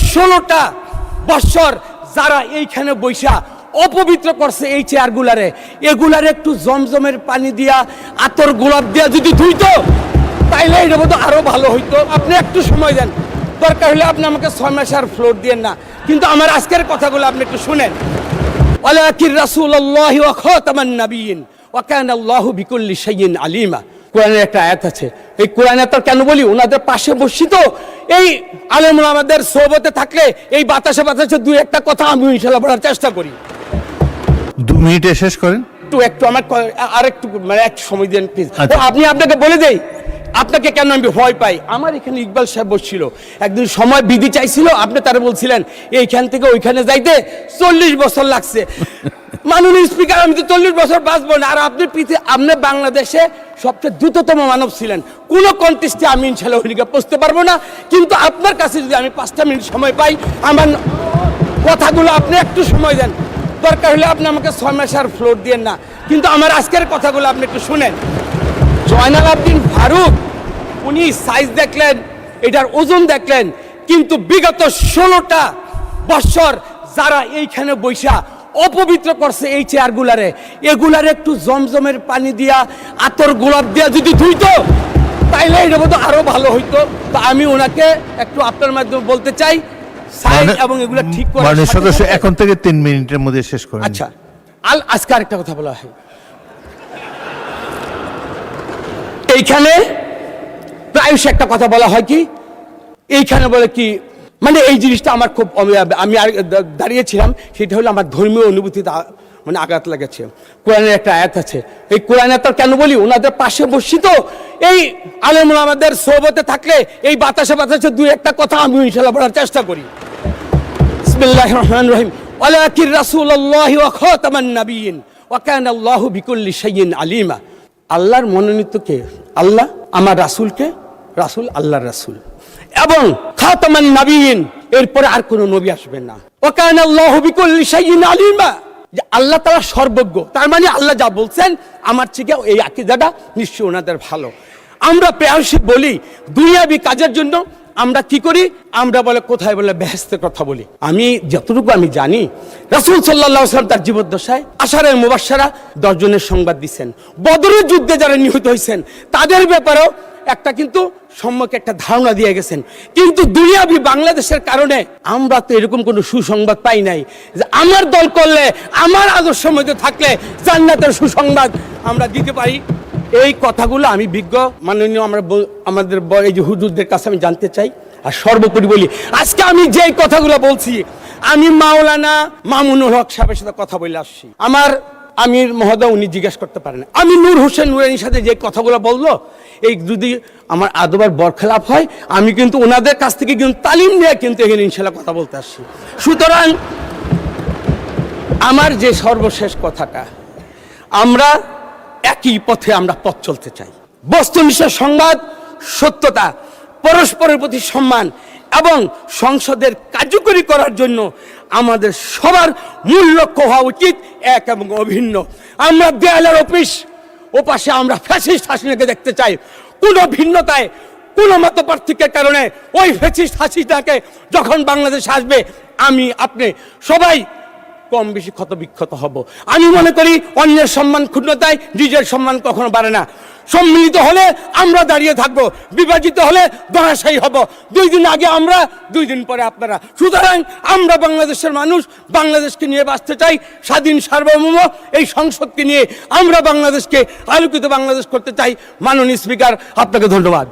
16টা বছর যারা এইখানে বৈশা অপবিত্র করছে এই চেয়ারগুলারে, এগুলারে একটু জমজমের পানি দিয়া আতর গোলাপ দিয়া যদি ধুইতো তাইলে এটা বোধ আরো ভালো হইতো। আপনি একটু সময় দেন, দরকার হলে আপনি আমাকে 6 মাস আর ফ্লোর দিয়েন না, কিন্তু আমার আজকের কথাগুলো আপনি একটু শুনেন। ওয়ালাকির রাসূলুল্লাহি ওয়া খাতামান নাবিয়্যিন ওয়া কানা আল্লাহু বিকুল্লি শাইইন আলিমা। কোরআনের একটা আয়াত আছে, এই কোরআনে তো কেন বলি, ওনাদের পাশে বসি তো, এই আলেম ওলামাদের সোহবতে থাকলে এই বাতাসে বাতাসে দুই একটা কথা আমি ইনশাআল্লাহ বলার চেষ্টা করি। 2 মিনিটে শেষ করেন। একটু আমার আরেকটু মানে একটু সময় দেন প্লিজ। আপনি আপনাকে বলে দেই আপনাকে কেন আমি ভয় পাই। আমার এখানে ইকবাল সাহেব বসছিল, একদিন সময় বিধি চাইছিল, আপনি তারা বলছিলেন এইখান থেকে ওইখানে যাইতে 40 বছর লাগছে। মাননীয় স্পিকার, আমি তো 40 বছর বাঁচবো না। আর আপনি আপনি বাংলাদেশে সবচেয়ে দ্রুততম মানব ছিলেন, কোন কন্টেস্টে আমি ইনশাআল্লাহ ওইদিকে পৌঁছতে পারবো না, কিন্তু আপনার কাছে যদি আমি 5টা মিনিট সময় পাই, আমার কথাগুলো আপনি একটু সময় দেন, দরকার হলে আপনি আমাকে 6 মাস আর ফ্লোর দিয়েন না, কিন্তু আমার আজকের কথাগুলো আপনি একটু শুনেন। জয়নাল আবদিন ফারুক উনি সাইজ দেখলেন, এটার ওজন দেখলেন, কিন্তু বিগত 16টা বছর যারা এইখানে বৈশা অপবিত্র করছে এই চেয়ারগুলারে, এগুলারে একটু জমজমের পানি দিয়া আতর গোলাপ দিয়া যদি ধুইতো তাইলে এটা বোধ আরো ভালো হইতো। তো আমি ওনাকে একটু আপনার মাধ্যমে বলতে চাই, সাইজ এবং এগুলা ঠিক করে মাননীয় সদস্য এখন থেকে 3 মিনিটের মধ্যে শেষ করেন। আচ্ছা, আজকে আরেকটা কথা বলা হয়, এইখানে প্রায়শ একটা কথা বলা হয় কি, এইখানে বলে কি, মানে এই জিনিসটা আমার খুব, আমি দাঁড়িয়েছিলাম, সেটা হলো আমার ধর্মীয় অনুভূতি মানে আঘাত লেগেছে। কোরআনের একটা আয়াত আছে, এই কোরআনে তো কেন বলি, ওনাদের পাশে বসি তো, এই আলেম ওলামাদের সোহবতে থাকলে এই বাতাসে বাতাসে দুই একটা কথা আমি ইনশাআল্লাহ বলার চেষ্টা করি। বিসমিল্লাহির রহমানির রহিম। ওয়ালাকির রাসূলুল্লাহি ওয়া খাতামান নাবিয়্যিন ওয়া কানা আল্লাহু বিকুল্লি শাইইন আলিমা। আল্লাহর মনোনীত কে? আল্লাহ। আমার রাসূলকে? রাসূল আল্লাহর রাসূল, এবং খাতামান নাবিয়্যিন, এরপরে আর কোন নবী আসবেন না। ওয়া কানা আল্লাহু বিকুল্লি শাইইন আলিমা, যে আল্লাহ তাআলা সর্বজ্ঞ, তার মানে আল্লাহ যা বলছেন আমার থেকে এই আকীদাটা নিশ্চয়ই ওনাদের ভালো। আমরা প্রায়শই বলি দুনিয়াবি কাজের জন্য আমরা কি করি, আমরা বলে কোথায় বলে বেহেশতের কথা বলি। আমি যতটুকু আমি জানি, রাসূল সাল্লাল্লাহু আলাইহি ওয়াসাল্লাম তার জীবদ্দশায় আশারে মুবাশশারা 10 জনের সংবাদ দিচ্ছেন। বদরের যুদ্ধে যারা নিহত হয়েছেন তাদের ব্যাপারেও একটা কিন্তু সম্মুখে একটা ধারণা দিয়ে গেছেন, কিন্তু দুনিয়াবি বাংলাদেশের কারণে আমরা তো এরকম কোনো সুসংবাদ পাই নাই যে আমার দল করলে, আমার আদর্শ মধ্যে থাকলে জান্নাতের সুসংবাদ আমরা দিতে পারি। এই কথাগুলো আমি বিজ্ঞ মাননীয় আমাদের এই যে হুজুরদের কাছে আমি জানতে চাই। আর সর্বোপরি বলি, আজকে আমি যে কথাগুলো বলছি, আমি মাওলানা মামুনুল হক সাহেবের সাথে কথা বলে আসছি। আমার আমির মহোদয় উনি জিজ্ঞেস করতে পারেন, আমি নূর হোসেন নুরানির সাথে যে কথাগুলো বললো, এই যদি আমার আদবার বরখেলাপ হয়, আমি কিন্তু ওনাদের কাছ থেকে কিন্তু তালিম নিয়ে কিন্তু এখানে ইনশাআল্লাহ কথা বলতে আসছি। সুতরাং আমার যে সর্বশেষ কথাটা, আমরা একই পথে আমরা পথ চলতে চাই। বস্তুনিষ্ঠ সংবাদ, সত্যতা, পরস্পরের প্রতি সম্মান এবং সংসদের কার্যকরী করার জন্য আমাদের সবার মূল লক্ষ্য হওয়া উচিত এক এবং অভিন্ন। আমরা দেয়ালের ওপাশে আমরা ফ্যাসিস্ট হাসিনাকে দেখতে চাই। কোনো ভিন্নতায়, কোনো মত পার্থক্যের কারণে ওই ফ্যাসিস্ট হাসিনাকে যখন বাংলাদেশ আসবে, আমি আপনি সবাই কম বেশি ক্ষত বিক্ষত হব। আমি মনে করি অন্যের সম্মান ক্ষুণ্ণতায় নিজের সম্মান কখনো বাড়ে না। সম্মিলিত হলে আমরা দাঁড়িয়ে থাকবো, বিভাজিত হলে ধরাশায়ী হব। 2 দিন আগে আমরা, 2 দিন পরে আপনারা। সুতরাং আমরা বাংলাদেশের মানুষ, বাংলাদেশকে নিয়ে বাঁচতে চাই, স্বাধীন সার্বভৌম এই সংসদকে নিয়ে আমরা বাংলাদেশকে আলোকিত বাংলাদেশ করতে চাই। মাননীয় স্পিকার, আপনাকে ধন্যবাদ।